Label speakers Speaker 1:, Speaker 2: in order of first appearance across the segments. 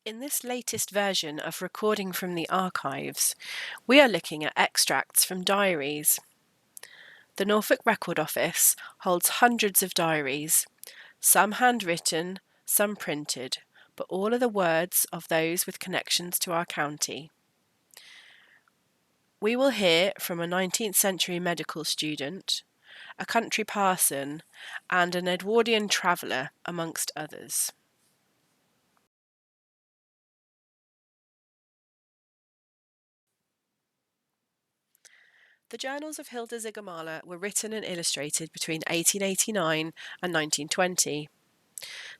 Speaker 1: In this latest version of Recording from the Archives, we are looking at extracts from diaries. The Norfolk Record Office holds hundreds of diaries, some handwritten, some printed, but all are the words of those with connections to our county. We will hear from a 19th century medical student, a country parson, and an Edwardian traveller, amongst others. The journals of Hilda Zigomala were written and illustrated between 1889 and 1920.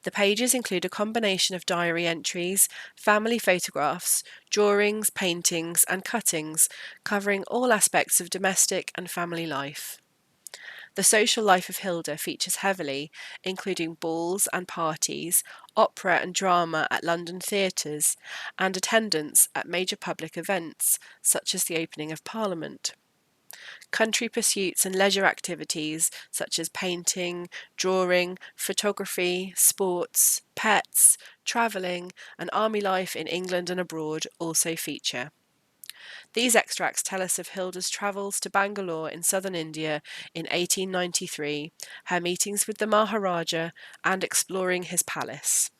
Speaker 1: The pages include a combination of diary entries, family photographs, drawings, paintings, and cuttings, covering all aspects of domestic and family life. The social life of Hilda features heavily, including balls and parties, opera and drama at London theatres, and attendance at major public events, such as the opening of Parliament. Country pursuits and leisure activities such as painting, drawing, photography, sports, pets, travelling, and army life in England and abroad also feature. These extracts tell us of Hilda's travels to Bangalore in southern India in 1893, her meetings with the Maharaja, and exploring his palace.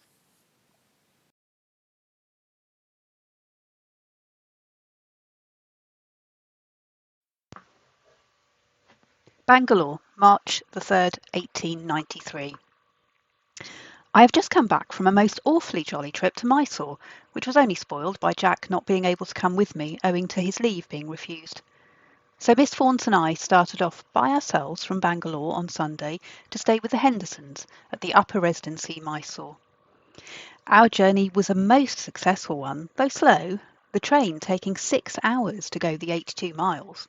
Speaker 2: Bangalore, March the 3rd, 1893. I have just come back from a most awfully jolly trip to Mysore, which was only spoiled by Jack not being able to come with me owing to his leave being refused. So Miss Fawns and I started off by ourselves from Bangalore on Sunday to stay with the Hendersons at the Upper Residency, Mysore. Our journey was a most successful one, though slow, the train taking 6 hours to go the 82 miles.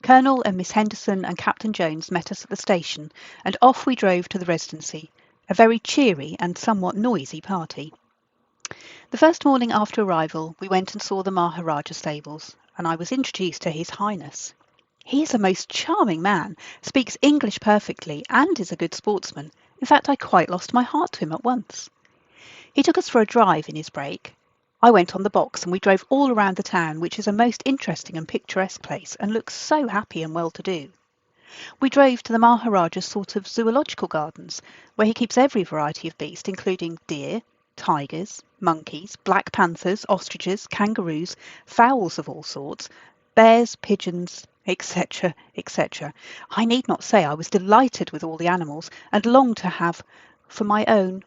Speaker 2: Colonel and Miss Henderson and Captain Jones met us at the station, and off we drove to the Residency, a very cheery and somewhat noisy party. The first morning after arrival, we went and saw the Maharaja stables, and I was introduced to His Highness. He is a most charming man, speaks English perfectly, and is a good sportsman. In fact, I quite lost my heart to him at once. He took us for a drive in his brake. I went on the box and we drove all around the town, which is a most interesting and picturesque place and looks so happy and well-to-do. We drove to the Maharaja's sort of zoological gardens, where he keeps every variety of beast, including deer, tigers, monkeys, black panthers, ostriches, kangaroos, fowls of all sorts, bears, pigeons, etc., etc. I need not say I was delighted with all the animals and longed to have for my own.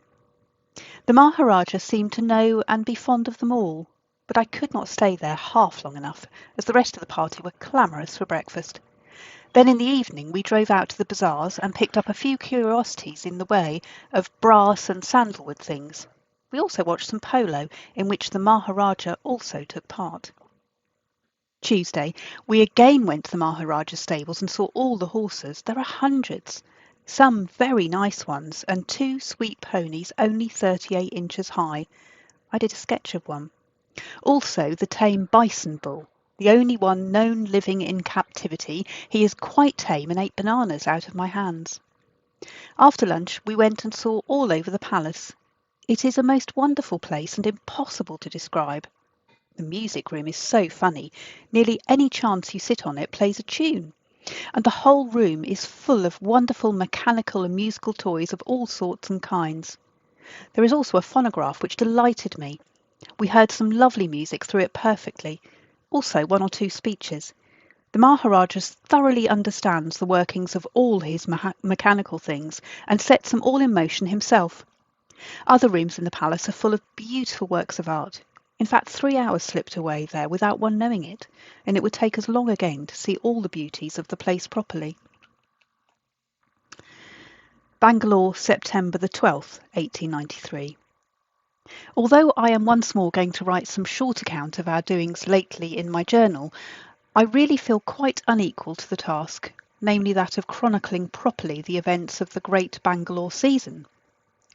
Speaker 2: The Maharaja seemed to know and be fond of them all, but I could not stay there half long enough, as the rest of the party were clamorous for breakfast. Then in the evening we drove out to the bazaars and picked up a few curiosities in the way of brass and sandalwood things. We also watched some polo, in which the Maharaja also took part. Tuesday, we again went to the Maharaja's stables and saw all the horses. There are hundreds. Some very nice ones, and 2 sweet ponies only 38 inches high. I did a sketch of one. Also the tame bison bull, the only one known living in captivity. He is quite tame and ate bananas out of my hands. After lunch we went and saw all over the palace. It is a most wonderful place and impossible to describe. The music room is so funny. Nearly any chance you sit on it plays a tune. And the whole room is full of wonderful mechanical and musical toys of all sorts and kinds. There is also a phonograph which delighted me. We heard some lovely music through it perfectly, also 1 or 2 speeches. The Maharaja thoroughly understands the workings of all his mechanical things and sets them all in motion himself. Other rooms in the palace are full of beautiful works of art. In fact, 3 hours slipped away there without one knowing it, and it would take us long again to see all the beauties of the place properly. Bangalore, September the 12th, 1893. Although I am once more going to write some short account of our doings lately in my journal, I really feel quite unequal to the task, namely that of chronicling properly the events of the great Bangalore season.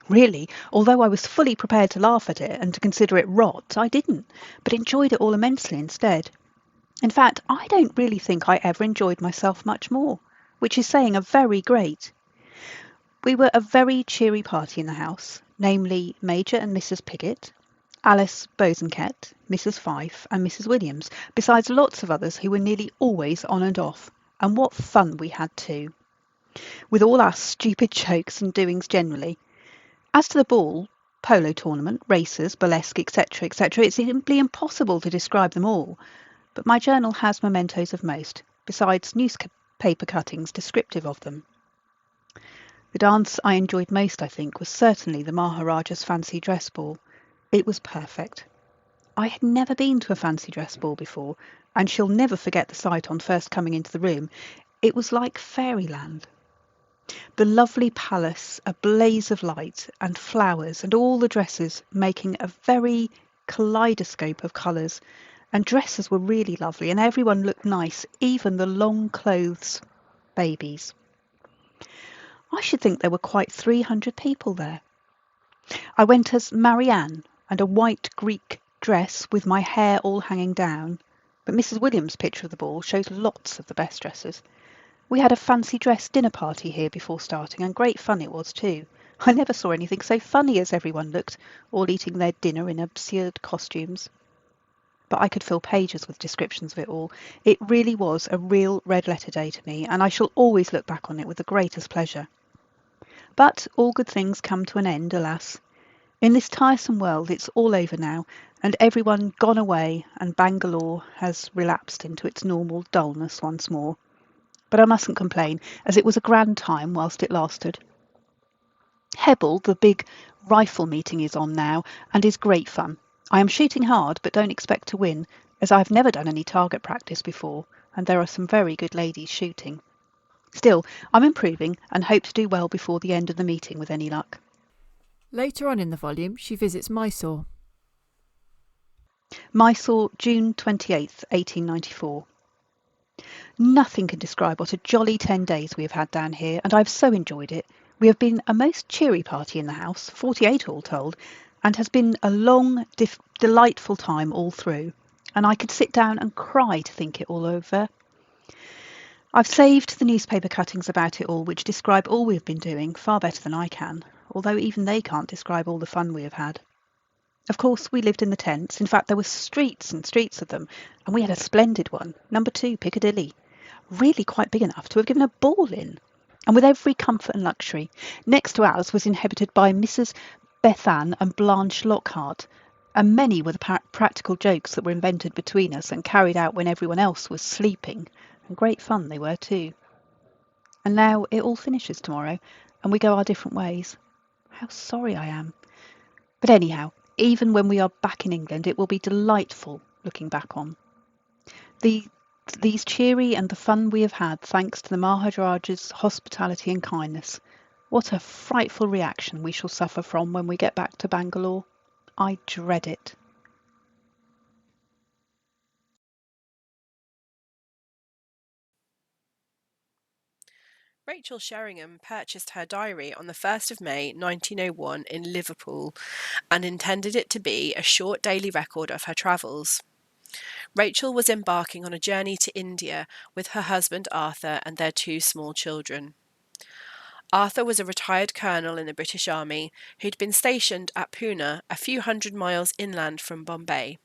Speaker 2: Really, although I was fully prepared to laugh at it and to consider it rot, I didn't, but enjoyed it all immensely instead. In fact, I don't really think I ever enjoyed myself much more, which is saying a very great. We were a very cheery party in the house, namely Major and Mrs. Piggott, Alice Bosanquet, Mrs. Fife and Mrs. Williams, besides lots of others who were nearly always on and off. And what fun we had too, with all our stupid jokes and doings generally. As to the ball, polo tournament, races, burlesque, etc., etc., it's simply impossible to describe them all. But my journal has mementos of most, besides newspaper cuttings descriptive of them. The dance I enjoyed most, I think, was certainly the Maharaja's fancy dress ball. It was perfect. I had never been to a fancy dress ball before, and shall never forget the sight on first coming into the room. It was like fairyland. The lovely palace, a blaze of light and flowers, and all the dresses making a very kaleidoscope of colours. And dresses were really lovely, and everyone looked nice, even the long clothes babies. I should think there were quite 300 people there. I went as Marianne, and a white Greek dress with my hair all hanging down, but Mrs. Williams' picture of the ball shows lots of the best dresses. We had a fancy dress dinner party here before starting, and great fun it was too. I never saw anything so funny as everyone looked, all eating their dinner in absurd costumes. But I could fill pages with descriptions of it all. It really was a real red-letter day to me, and I shall always look back on it with the greatest pleasure. But all good things come to an end, alas. In this tiresome world it's all over now, and everyone gone away, and Bangalore has relapsed into its normal dullness once more. But I mustn't complain, as it was a grand time whilst it lasted. Hebble, the big rifle meeting, is on now, and is great fun. I am shooting hard, but don't expect to win, as I've never done any target practice before, and there are some very good ladies shooting. Still, I'm improving and hope to do well before the end of the meeting with any luck.
Speaker 3: Later on in the volume, she visits Mysore.
Speaker 2: Mysore, June 28th, 1894. Nothing can describe what a jolly 10 days we have had down here, and I've so enjoyed it. We have been a most cheery party in the house, 48 all told, and has been a long, delightful time all through, and I could sit down and cry to think it all over. I've saved the newspaper cuttings about it all, which describe all we've been doing far better than I can, although even they can't describe all the fun we have had. Of course, we lived in the tents. In fact, there were streets and streets of them, and we had a splendid one, number 2, Piccadilly, really quite big enough to have given a ball in, and with every comfort and luxury. Next to ours was inhabited by Mrs. Bethan and Blanche Lockhart, and many were the practical jokes that were invented between us and carried out when everyone else was sleeping, and great fun they were too. And now it all finishes tomorrow, and we go our different ways. How sorry I am. But anyhow, even when we are back in England, it will be delightful looking back on. These cheery and the fun we have had, thanks to the Maharaja's hospitality and kindness. What a frightful reaction we shall suffer from when we get back to Bangalore. I dread it.
Speaker 1: Rachel Sheringham purchased her diary on the 1st of May 1901 in Liverpool and intended it to be a short daily record of her travels. Rachel was embarking on a journey to India with her husband Arthur and their 2 small children. Arthur was a retired colonel in the British Army who'd been stationed at Pune, a few hundred miles inland from Bombay.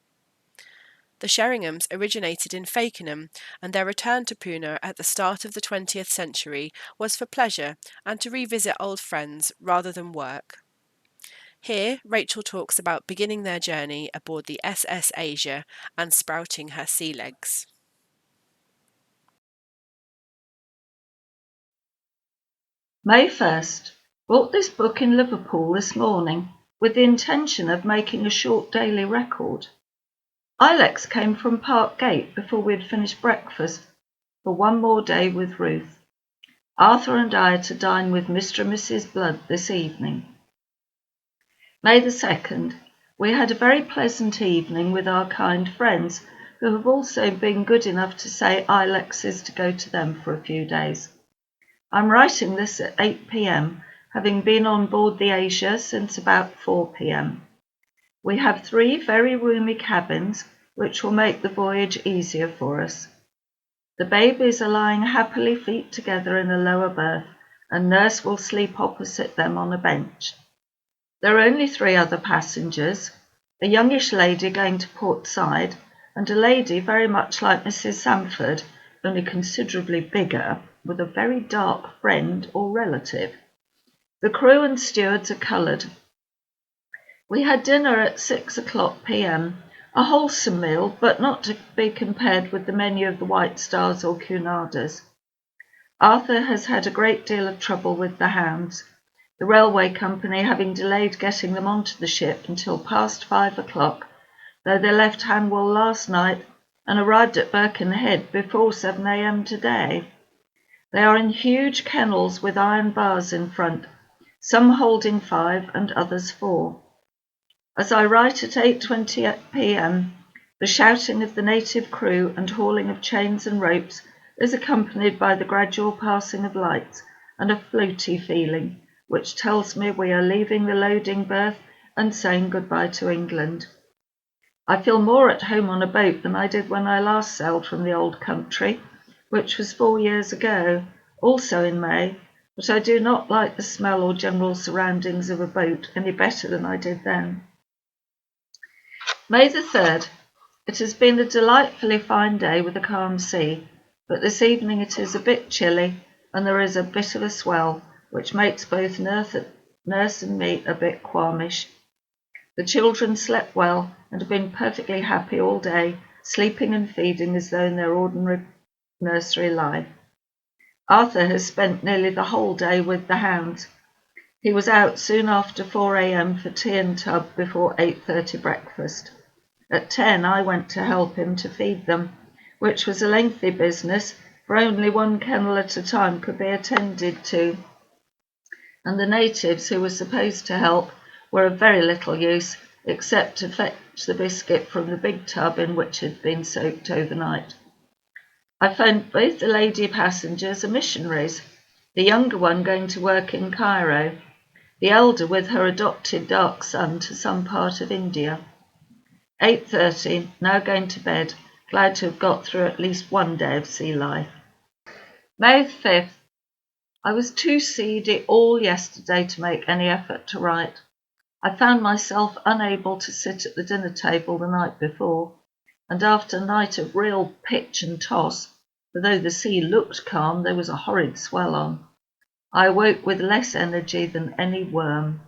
Speaker 1: The Sheringhams originated in Fakenham, and their return to Pune at the start of the 20th century was for pleasure and to revisit old friends rather than work. Here, Rachel talks about beginning their journey aboard the SS Asia and sprouting her sea legs.
Speaker 4: May 1st. Bought this book in Liverpool this morning with the intention of making a short daily record. Ilex came from Park Gate before we had finished breakfast for one more day with Ruth. Arthur and I are to dine with Mr. and Mrs. Blood this evening. May the 2nd. We had a very pleasant evening with our kind friends who have also been good enough to say Ilex is to go to them for a few days. I'm writing this at 8 p.m, having been on board the Asia since about 4 p.m. We have 3 very roomy cabins, which will make the voyage easier for us. The babies are lying happily feet together in a lower berth, and nurse will sleep opposite them on a bench. There are only 3 other passengers, a youngish lady going to port side, and a lady very much like Mrs. Sanford, only considerably bigger, with a very dark friend or relative. The crew and stewards are coloured. We had dinner at 6 p.m, a wholesome meal, but not to be compared with the menu of the White Stars or Cunadas. Arthur has had a great deal of trouble with the hounds, the railway company having delayed getting them onto the ship until past 5 o'clock, though they left Hanwell last night and arrived at Birkenhead before 7 a.m. today. They are in huge kennels with iron bars in front, some holding 5 and others 4. As I write at 8:20 p.m, the shouting of the native crew and hauling of chains and ropes is accompanied by the gradual passing of lights and a floaty feeling, which tells me we are leaving the loading berth and saying goodbye to England. I feel more at home on a boat than I did when I last sailed from the old country, which was 4 years ago, also in May, but I do not like the smell or general surroundings of a boat any better than I did then. May the 3rd. It has been a delightfully fine day with a calm sea, but this evening it is a bit chilly and there is a bit of a swell, which makes both nurse and me a bit qualmish. The children slept well and have been perfectly happy all day, sleeping and feeding as though in their ordinary nursery life. Arthur has spent nearly the whole day with the hounds. He was out soon after 4 a.m. for tea and tub before 8:30 breakfast. At 10 I went to help him to feed them, which was a lengthy business, for only one kennel at a time could be attended to, and the natives who were supposed to help were of very little use, except to fetch the biscuit from the big tub in which had been soaked overnight. I found both the lady passengers are missionaries, the younger one going to work in Cairo, the elder with her adopted dark son to some part of India. 8:30, now going to bed, glad to have got through at least one day of sea life. May 5th. I was too seedy all yesterday to make any effort to write. I found myself unable to sit at the dinner table the night before, and after a night of real pitch and toss, for though the sea looked calm, there was a horrid swell on, I awoke with less energy than any worm.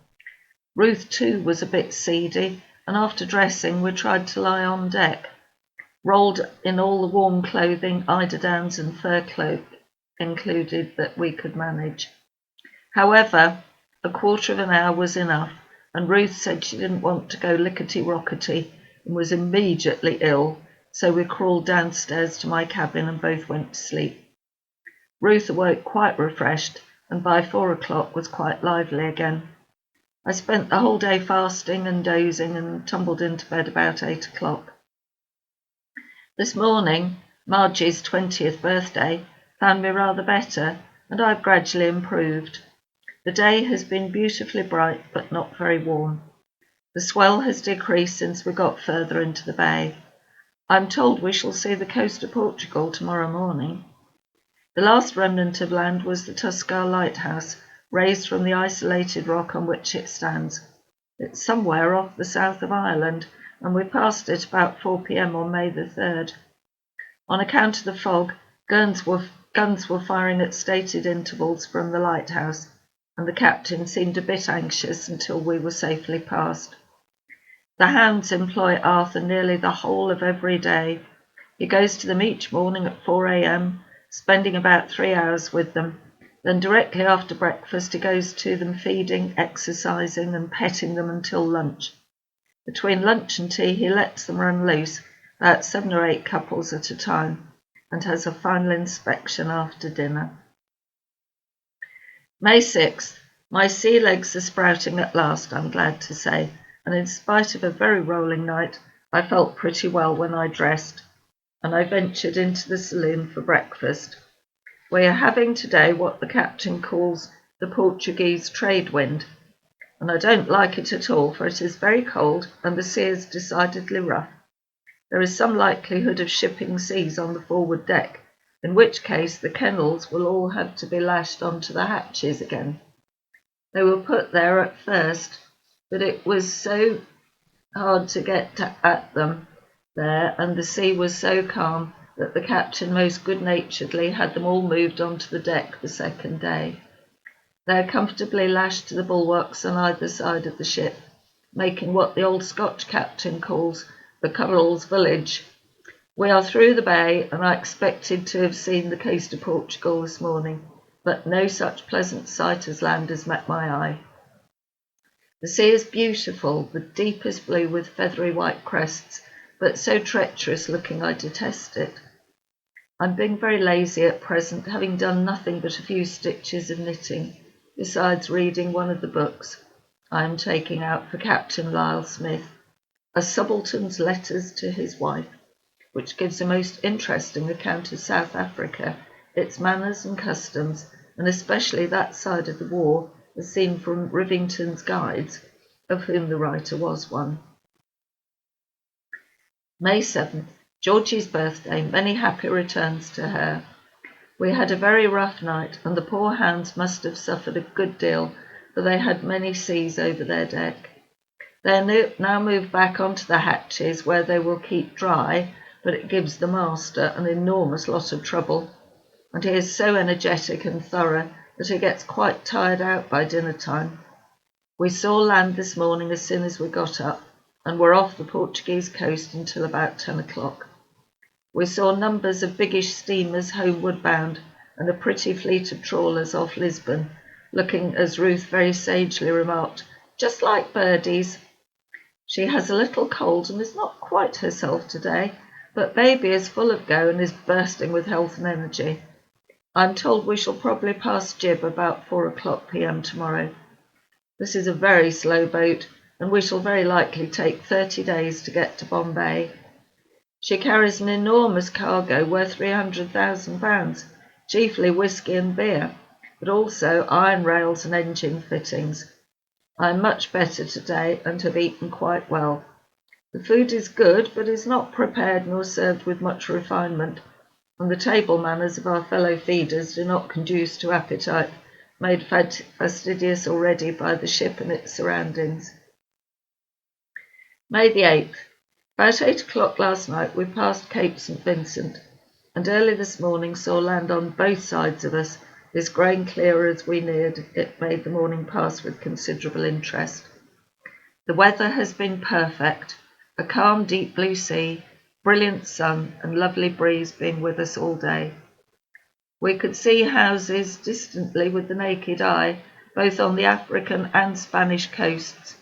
Speaker 4: Ruth too was a bit seedy, and after dressing we tried to lie on deck, rolled in all the warm clothing, eiderdowns and fur cloak included, that we could manage. However, a quarter of an hour was enough, and Ruth said she didn't want to go lickety-rockety and was immediately ill, so we crawled downstairs to my cabin and both went to sleep. Ruth awoke quite refreshed, and by 4 o'clock was quite lively again. I spent the whole day fasting and dozing and tumbled into bed about 8 o'clock. This morning, Margie's 20th birthday, found me rather better, and I've gradually improved. The day has been beautifully bright, but not very warm. The swell has decreased since we got further into the bay. I'm told we shall see the coast of Portugal tomorrow morning. The last remnant of land was the Tuscar lighthouse, raised from the isolated rock on which it stands. It's somewhere off the south of Ireland, and we passed it about 4 p.m. on May the 3rd. On account of the fog, guns were firing at stated intervals from the lighthouse, and the captain seemed a bit anxious until we were safely past. The hounds employ Arthur nearly the whole of every day. He goes to them each morning at 4 a.m, spending about 3 hours with them. Then directly after breakfast he goes to them feeding, exercising and petting them until lunch. Between lunch and tea he lets them run loose, about 7 or 8 couples at a time, and has a final inspection after dinner. May 6th. My sea legs are sprouting at last, I'm glad to say, and in spite of a very rolling night, I felt pretty well when I dressed, and I ventured into the saloon for breakfast. We are having today what the captain calls the Portuguese trade wind, and I don't like it at all, for it is very cold and the sea is decidedly rough. There is some likelihood of shipping seas on the forward deck, in which case the kennels will all have to be lashed onto the hatches again. They were put there at first, but it was so hard to get at them there, and the sea was so calm that the captain most good-naturedly had them all moved onto the deck the second day. They are comfortably lashed to the bulwarks on either side of the ship, making what the old Scotch captain calls the Curral's village. We are through the bay, and I expected to have seen the coast of Portugal this morning, but no such pleasant sight as land has met my eye. The sea is beautiful, the deepest blue with feathery white crests, but so treacherous looking I detest it. I'm being very lazy at present, having done nothing but a few stitches of knitting, besides reading one of the books I am taking out for Captain Lyle Smith, A Subaltern's Letters to His Wife, which gives a most interesting account of South Africa, its manners and customs, and especially that side of the war as seen from Rivington's guides, of whom the writer was one. May 7th, Georgie's birthday. Many happy returns to her. We had a very rough night, and the poor hounds must have suffered a good deal, for they had many seas over their deck. They are now moved back onto the hatches, where they will keep dry, but it gives the master an enormous lot of trouble, and he is so energetic and thorough that he gets quite tired out by dinner time. We saw land this morning as soon as we got up, and were off the Portuguese coast until about 10 o'clock. We saw numbers of biggish steamers homeward bound, and a pretty fleet of trawlers off Lisbon, looking, as Ruth very sagely remarked, just like birdies. She has a little cold and is not quite herself today, but baby is full of go and is bursting with health and energy. I'm told we shall probably pass Gib about 4 o'clock p.m. tomorrow. This is a very slow boat, and we shall very likely take 30 days to get to Bombay. She carries an enormous cargo worth £300,000, chiefly whisky and beer, but also iron rails and engine fittings. I am much better today and have eaten quite well. The food is good, but is not prepared nor served with much refinement, and the table manners of our fellow feeders do not conduce to appetite, made fastidious already by the ship and its surroundings. May the 8th. About 8 o'clock last night we passed Cape St. Vincent, and early this morning saw land on both sides of us. This growing clearer as we neared, it made the morning pass with considerable interest. The weather has been perfect, a calm deep blue sea, brilliant sun, and lovely breeze being with us all day. We could see houses distantly with the naked eye, both on the African and Spanish coasts,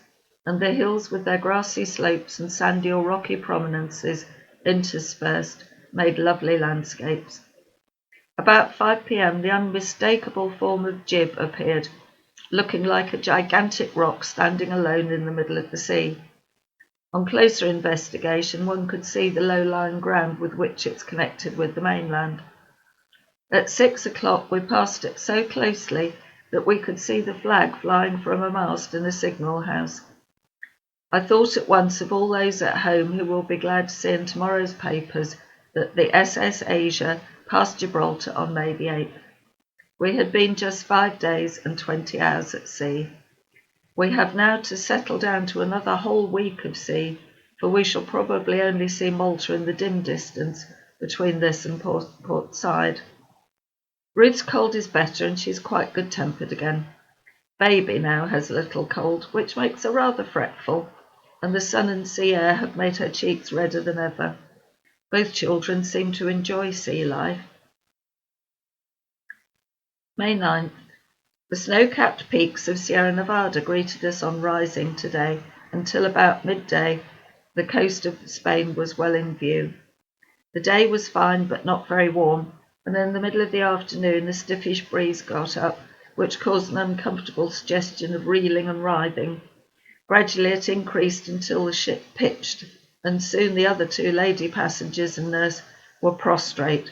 Speaker 4: and the hills with their grassy slopes and sandy or rocky prominences interspersed made lovely landscapes. About 5 p.m. the unmistakable form of Gib appeared, looking like a gigantic rock standing alone in the middle of the sea. On closer investigation one could see the low-lying ground with which it's connected with the mainland. At 6 o'clock we passed it so closely that we could see the flag flying from a mast in a signal house. I thought at once of all those at home who will be glad to see in tomorrow's papers that the SS Asia passed Gibraltar on May the 8th. We had been just 5 days and 20 hours at sea. We have now to settle down to another whole week of sea, for we shall probably only see Malta in the dim distance between this and Port Said. Ruth's cold is better and she's quite good-tempered again. Baby now has a little cold, which makes her rather fretful, and the sun and sea air have made her cheeks redder than ever. Both children seem to enjoy sea life. May 9th. The snow-capped peaks of Sierra Nevada greeted us on rising today. Until about midday, the coast of Spain was well in view. The day was fine but not very warm, and in the middle of the afternoon a stiffish breeze got up, which caused an uncomfortable suggestion of reeling and writhing. Gradually it increased until the ship pitched, and soon the other 2 lady passengers and nurse were prostrate.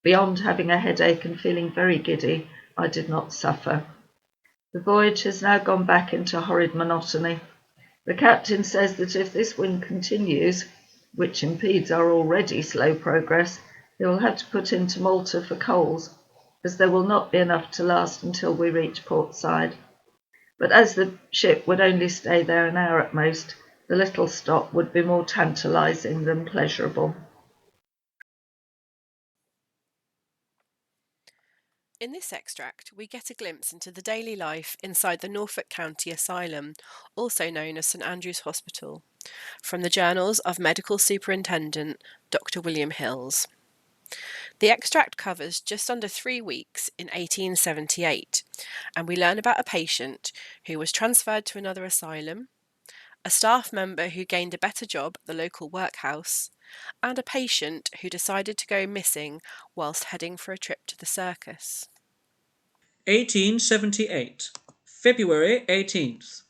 Speaker 4: Beyond having a headache and feeling very giddy, I did not suffer. The voyage has now gone back into horrid monotony. The captain says that if this wind continues, which impedes our already slow progress, he will have to put into Malta for coals, as there will not be enough to last until we reach Port Said. But as the ship would only stay there an hour at most, The little stop would be more tantalising than pleasurable.
Speaker 1: In this extract, we get a glimpse into the daily life inside the Norfolk County Asylum, also known as St Andrew's Hospital, from the journals of Medical Superintendent Dr. William Hills. The extract covers just under 3 weeks in 1878, and we learn about a patient who was transferred to another asylum, a staff member who gained a better job at the local workhouse, and a patient who decided to go missing whilst heading for a trip to the circus.
Speaker 5: 1878, February 18th.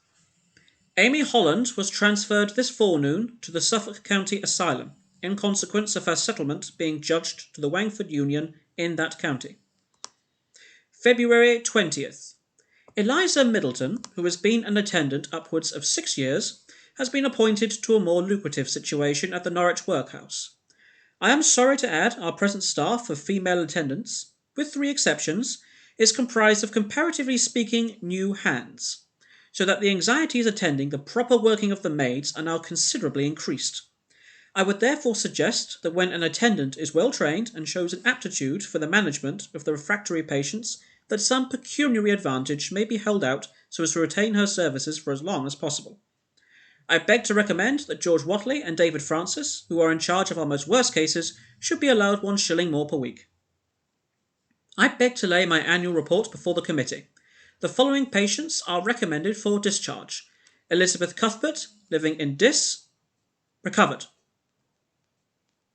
Speaker 5: Amy Holland was transferred this forenoon to the Suffolk County Asylum in consequence of her settlement being judged to the Wangford Union in that county. February 20th. Eliza Middleton, who has been an attendant upwards of 6 years, has been appointed to a more lucrative situation at the Norwich Workhouse. I am sorry to add our present staff of female attendants, with 3 exceptions, is comprised of comparatively speaking new hands, so that the anxieties attending the proper working of the maids are now considerably increased. I would therefore suggest that when an attendant is well trained and shows an aptitude for the management of the refractory patients, that some pecuniary advantage may be held out so as to retain her services for as long as possible. I beg to recommend that George Watley and David Francis, who are in charge of our most worst cases, should be allowed 1 shilling more per week. I beg to lay my annual report before the committee. The following patients are recommended for discharge: Elizabeth Cuthbert, living in Diss, recovered.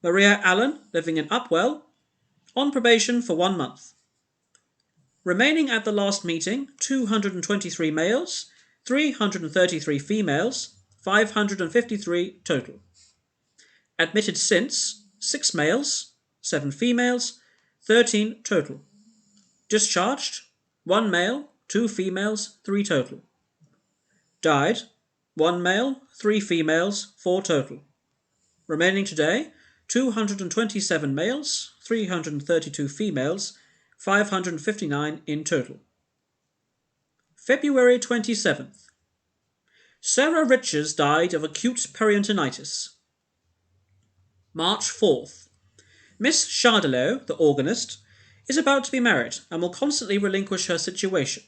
Speaker 5: Maria Allen, living in Upwell, on probation for 1 month. Remaining at the last meeting, 223 males, 333 females, 553 total. Admitted since, 6 males, 7 females, 13 total. Discharged, 1 male, 2 females, 3 total. Died, 1 male, 3 females, 4 total. Remaining today, 227 males, 332 females, 559 in total. February 27th. Sarah Richards died of acute peritonitis. March 4th. Miss Chardelot, the organist, is about to be married and will constantly relinquish her situation.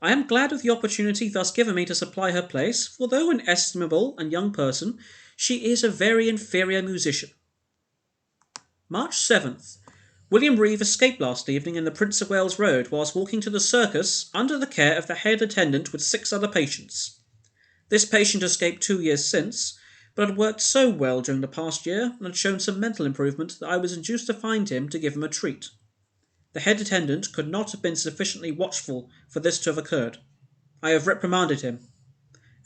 Speaker 5: I am glad of the opportunity thus given me to supply her place, for though an estimable and young person, she is a very inferior musician. March 7th. William Reeve escaped last evening in the Prince of Wales Road whilst walking to the circus under the care of the head attendant with 6 other patients. This patient escaped 2 years since, but had worked so well during the past year and had shown some mental improvement that I was induced to find him to give him a treat. The head attendant could not have been sufficiently watchful for this to have occurred. I have reprimanded him.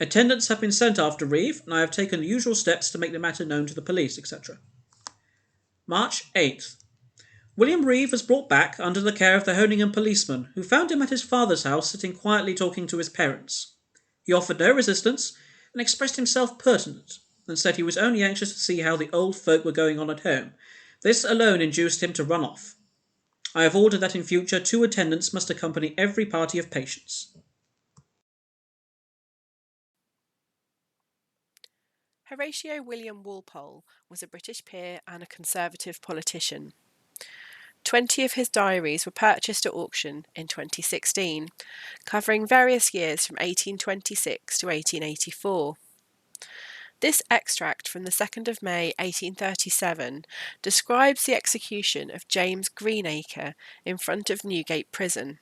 Speaker 5: Attendants have been sent after Reeve, and I have taken the usual steps to make the matter known to the police, etc. March 8th. William Reeve was brought back under the care of the Honingham policeman, who found him at his father's house sitting quietly talking to his parents. He offered no resistance and expressed himself pertinent, and said he was only anxious to see how the old folk were going on at home. This alone induced him to run off. I have ordered that in future 2 attendants must accompany every party of patients.
Speaker 1: Horatio William Walpole was a British peer and a Conservative politician. 20 of his diaries were purchased at auction in 2016, covering various years from 1826 to 1884. This extract from the 2nd of May 1837 describes the execution of James Greenacre in front of Newgate Prison.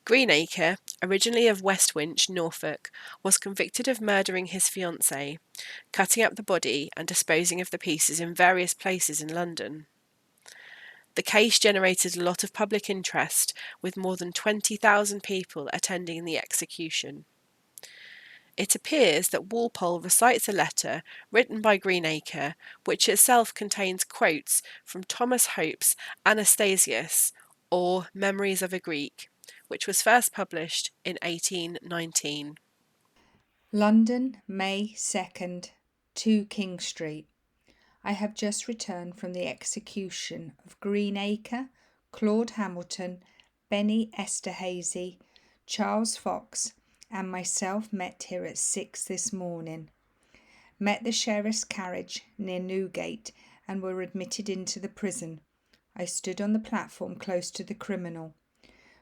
Speaker 1: Greenacre, originally of Westwinch, Norfolk, was convicted of murdering his fiancée, cutting up the body and disposing of the pieces in various places in London. The case generated a lot of public interest, with more than 20,000 people attending the execution. It appears that Walpole recites a letter written by Greenacre, which itself contains quotes from Thomas Hope's Anastasius, or Memories of a Greek, which was first published in 1819.
Speaker 6: London, May 2nd, 2 King Street. I have just returned from the execution of Greenacre, Claude Hamilton, Benny Esterhazy, Charles Fox, and myself met here at 6 this morning. met the sheriff's carriage near Newgate and were admitted into the prison. I stood on the platform close to the criminal.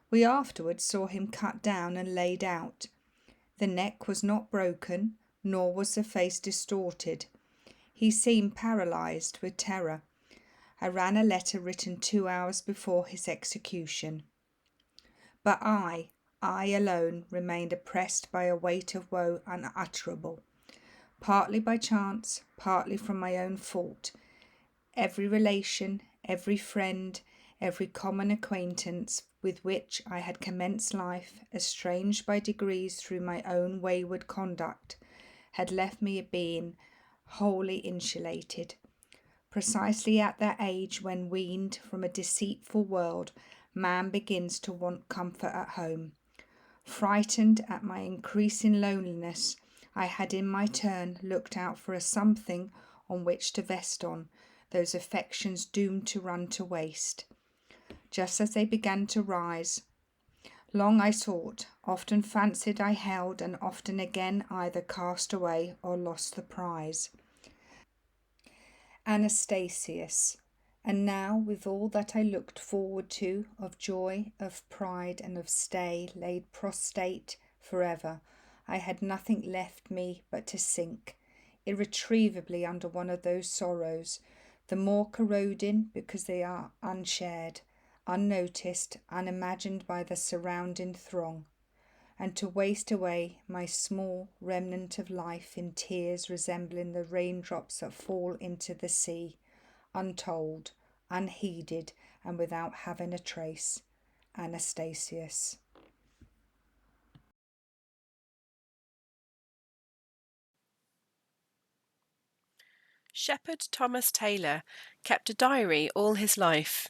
Speaker 6: We afterwards saw him cut down and laid out. The neck was not broken, nor was the face distorted. He seemed paralysed with terror. I ran a letter written 2 hours before his execution. But I alone, remained oppressed by a weight of woe unutterable, partly by chance, partly from my own fault. Every relation, every friend, every common acquaintance with which I had commenced life, estranged by degrees through my own wayward conduct, had left me a being wholly insulated. Precisely at that age when, weaned from a deceitful world, man begins to want comfort at home. Frightened at my increasing loneliness, I had in my turn looked out for a something on which to vest on those affections doomed to run to waste. Just as they began to rise, long I sought, often fancied I held, and often again either cast away or lost the prize. Anastasius. And now, with all that I looked forward to, of joy, of pride, and of stay, laid prostrate forever, I had nothing left me but to sink irretrievably under one of those sorrows, the more corroding because they are unshared, unnoticed, unimagined by the surrounding throng, and to waste away my small remnant of life in tears resembling the raindrops that fall into the sea, untold, unheeded, and without having a trace. Anastasius.
Speaker 1: Shepherd Thomas Taylor kept a diary all his life.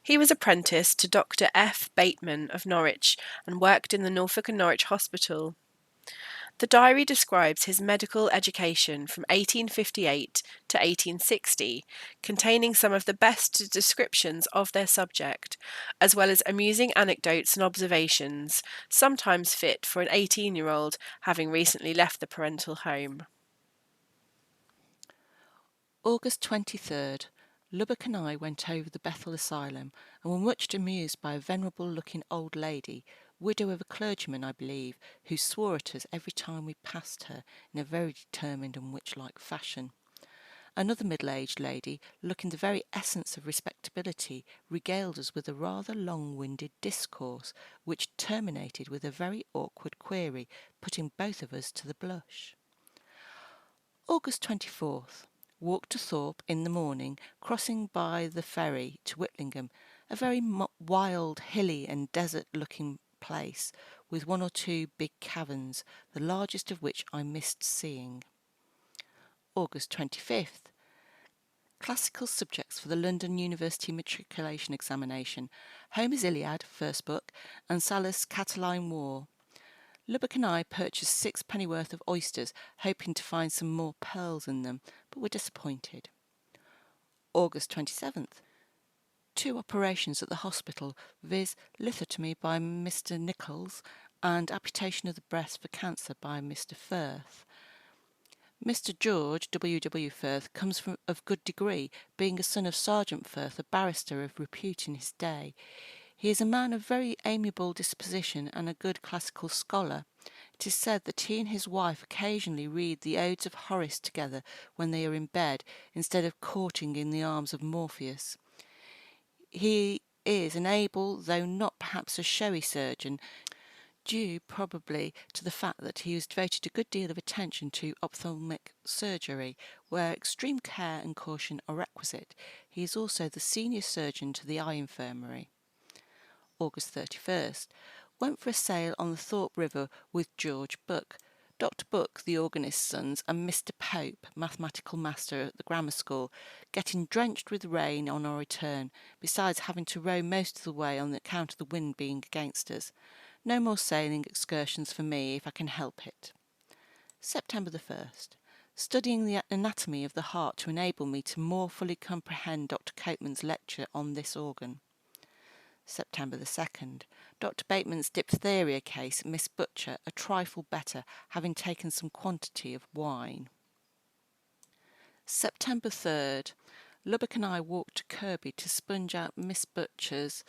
Speaker 1: He was apprenticed to Dr. F. Bateman of Norwich and worked in the Norfolk and Norwich Hospital. The diary describes his medical education from 1858 to 1860, containing some of the best descriptions of their subject, as well as amusing anecdotes and observations, sometimes fit for an 18-year-old having recently left the parental home.
Speaker 7: August 23rd. Lubbock and I went over the Bethel Asylum and were much amused by a venerable-looking old lady, widow of a clergyman, I believe, who swore at us every time we passed her in a very determined and witch-like fashion. Another middle-aged lady, looking the very essence of respectability, regaled us with a rather long-winded discourse, which terminated with a very awkward query, putting both of us to the blush. August 24th. Walked to Thorpe in the morning, crossing by the ferry to Whitlingham, a very wild, hilly and desert-looking place, with one or two big caverns, the largest of which I missed seeing. August 25th. Classical subjects for the London University Matriculation Examination: Homer's Iliad, first book, and Sallust's Catiline War. Lubbock and I purchased 6 pennyworth of oysters, hoping to find some more pearls in them, but were disappointed. August 27th. 2 operations at the hospital, viz. lithotomy by Mr. Nichols and amputation of the breast for cancer by Mr. Firth. Mr. George W. Firth comes of good degree, being a son of Sergeant Firth, a barrister of repute in his day. He is a man of very amiable disposition and a good classical scholar. It is said that he and his wife occasionally read the Odes of Horace together when they are in bed, instead of courting in the arms of Morpheus. He is an able, though not perhaps a showy surgeon, due probably to the fact that he has devoted a good deal of attention to ophthalmic surgery, where extreme care and caution are requisite. He is also the senior surgeon to the eye infirmary. August 31st. Went for a sail on the Thorpe River with George Buck, Dr. Buck, the organist's sons, and Mr. Pope, mathematical master at the grammar school, getting drenched with rain on our return, besides having to row most of the way on account of the wind being against us. No more sailing excursions for me if I can help it. September the 1st. Studying the anatomy of the heart to enable me to more fully comprehend Dr. Copeman's lecture on this organ. September the 2nd. Dr. Bateman's diphtheria case, Miss Butcher, a trifle better, having taken some quantity of wine. September 3rd. Lubbock and I walked to Kirby to sponge out Miss Butcher's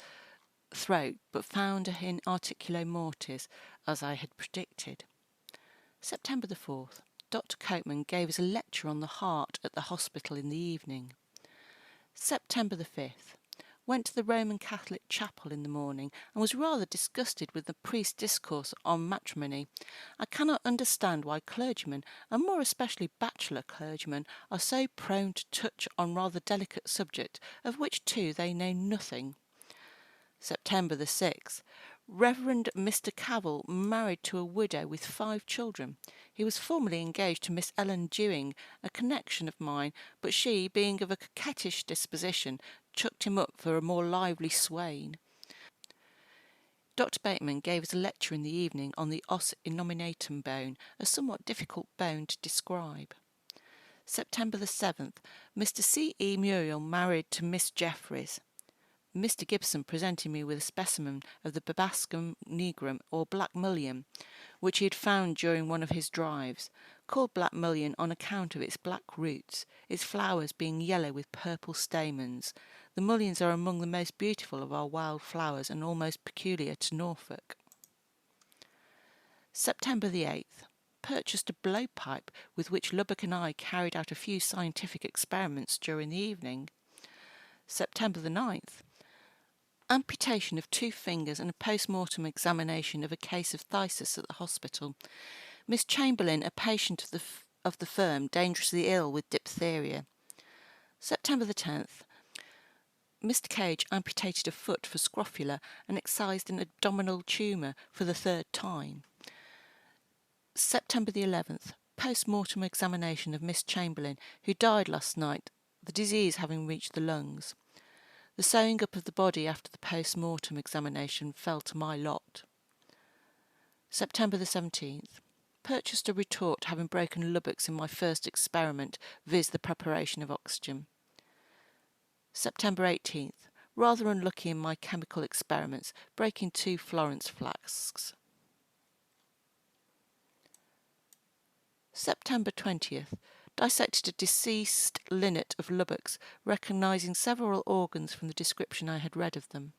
Speaker 7: throat, but found her in articulo mortis, as I had predicted. September the 4th. Dr. Copeman gave us a lecture on the heart at the hospital in the evening. September the 5th. Went to the Roman Catholic chapel in the morning and was rather disgusted with the priest's discourse on matrimony. I cannot understand why clergymen, and more especially bachelor clergymen, are so prone to touch on rather delicate subjects, of which too they know nothing. September the 6th. Reverend Mr. Cavell married to a widow with 5 children. He was formerly engaged to Miss Ellen Dewing, a connection of mine, but she, being of a coquettish disposition, chucked him up for a more lively swain. Dr. Bateman gave us a lecture in the evening on the os innominatum bone, a somewhat difficult bone to describe. September the 7th. Mr. C. E. Muriel married to Miss Jeffreys. Mr. Gibson presented me with a specimen of the Babascum nigrum, or black mullein, which he had found during one of his drives, called black mullein on account of its black roots, its flowers being yellow with purple stamens. The mulleins are among the most beautiful of our wild flowers and almost peculiar to Norfolk. September the 8th. Purchased a blowpipe with which Lubbock and I carried out a few scientific experiments during the evening. September the 9th. Amputation of 2 fingers and a post-mortem examination of a case of phthisis at the hospital. Miss Chamberlain, a patient of the firm, dangerously ill with diphtheria. September the 10th. Mr. Cage amputated a foot for scrofula and excised an abdominal tumour for the 3rd time. September the 11th. Post-mortem examination of Miss Chamberlain, who died last night, the disease having reached the lungs. The sewing up of the body after the post-mortem examination fell to my lot. September the 17th. Purchased a retort having broken Lubbock's in my first experiment, viz. The preparation of oxygen. September 18th. Rather unlucky in my chemical experiments, breaking 2 Florence flasks. September 20th. Dissected a deceased linnet of Lubbock's, recognising several organs from the description I had read of them.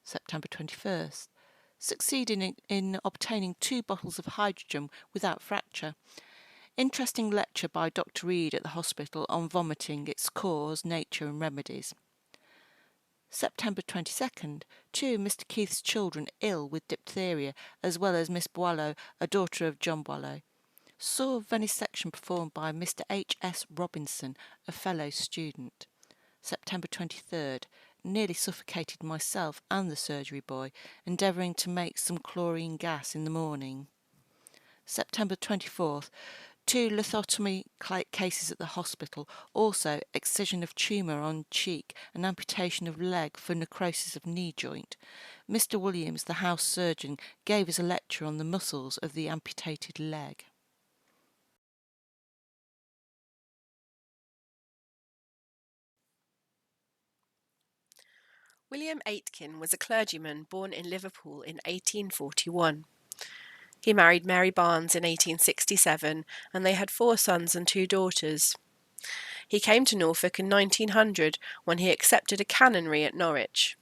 Speaker 7: September 21st. Succeeded in obtaining 2 bottles of hydrogen without fracture. Interesting lecture by Dr. Reed at the hospital on vomiting, its cause, nature and remedies. September 22nd. 2 of Mr. Keith's children ill with diphtheria, as well as Miss Boileau, a daughter of John Boileau. Saw venesection performed by Mr. H. S. Robinson, a fellow student. September 23rd. Nearly suffocated myself and the surgery boy, endeavouring to make some chlorine gas in the morning. September 24th. 2 lithotomy cases at the hospital, also excision of tumour on cheek and amputation of leg for necrosis of knee joint. Mr. Williams, the house surgeon, gave us a lecture on the muscles of the amputated leg.
Speaker 1: William Aitken was a clergyman born in Liverpool in 1841. He married Mary Barnes in 1867, and they had 4 sons and 2 daughters. He came to Norfolk in 1900 when he accepted a canonry at Norwich.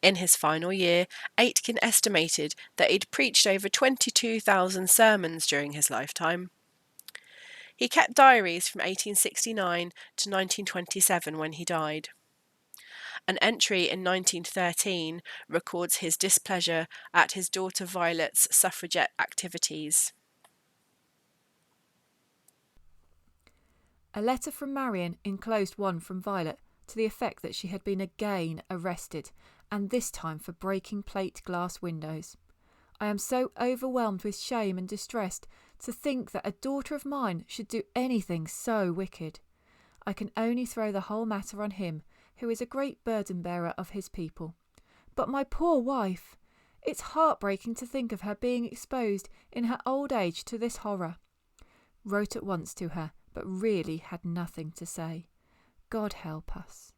Speaker 1: In his final year, Aitken estimated that he'd preached over 22,000 sermons during his lifetime. He kept diaries from 1869 to 1927 when he died. An entry in 1913 records his displeasure at his daughter Violet's suffragette activities.
Speaker 3: A letter from Marion enclosed one from Violet to the effect that she had been again arrested, and this time for breaking plate glass windows. I am so overwhelmed with shame and distress to think that a daughter of mine should do anything so wicked. I can only throw the whole matter on him, who is a great burden-bearer of his people. But my poor wife! It's heartbreaking to think of her being exposed in her old age to this horror. Wrote at once to her, but really had nothing to say. God help us.